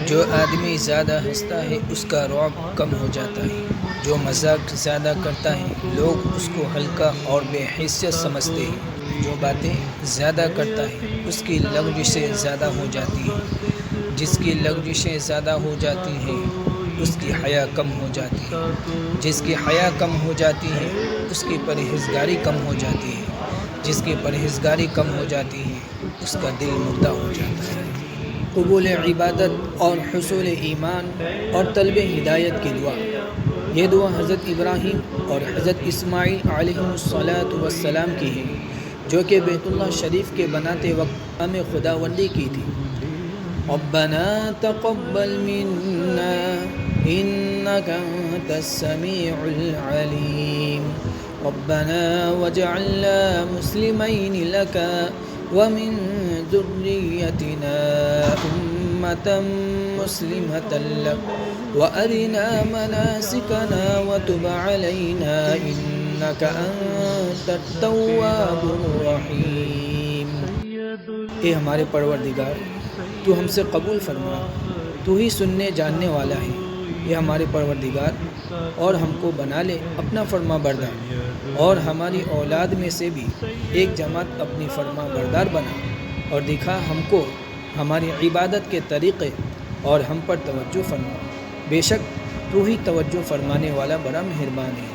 جو آدمی زیادہ ہنستا ہے اس کا رعب کم ہو جاتا ہے، جو مذاق زیادہ کرتا ہے لوگ اس کو ہلکا اور بے حیثیت سمجھتے ہیں، جو باتیں زیادہ کرتا ہے اس کی لغزشیں زیادہ ہو جاتی ہیں، جس کی لغزشیں زیادہ ہو جاتی ہیں اس کی حیا کم ہو جاتی ہے، جس کی حیا کم ہو جاتی ہے اس کی پرہیزگاری کم ہو جاتی ہے، جس کی پرہیزگاری کم ہو جاتی ہے اس کا دل مردہ ہو جاتا ہے۔ قبول عبادت اور حصول ایمان اور طلب ہدایت کی دعا، یہ دعا حضرت ابراہیم اور حضرت اسماعیل علیہ السلام کی ہے، جو کہ بیت اللہ شریف کے بناتے وقت ہمیں خداوندی کی تھی۔ ربنا تقبل منا انك انت السميع العليم ربنا واجعلنا مسلمين لك ومن ذريتنا أمة مسلمة لك وأرنا مناسكنا وتب علينا إنك أنت التواب الرحيم۔ اے ہمارے پروردگار، تو ہم سے قبول فرما، تو ہی سننے جاننے والا ہے۔ اے ہمارے پروردگار، اور ہم کو بنا لے اپنا فرما بردار، اور ہماری اولاد میں سے بھی ایک جماعت اپنی فرما بردار بنا، اور دکھا ہم کو ہماری عبادت کے طریقے اور ہم پر توجہ فرما، بے شک تو ہی توجہ فرمانے والا بڑا مہربان ہے۔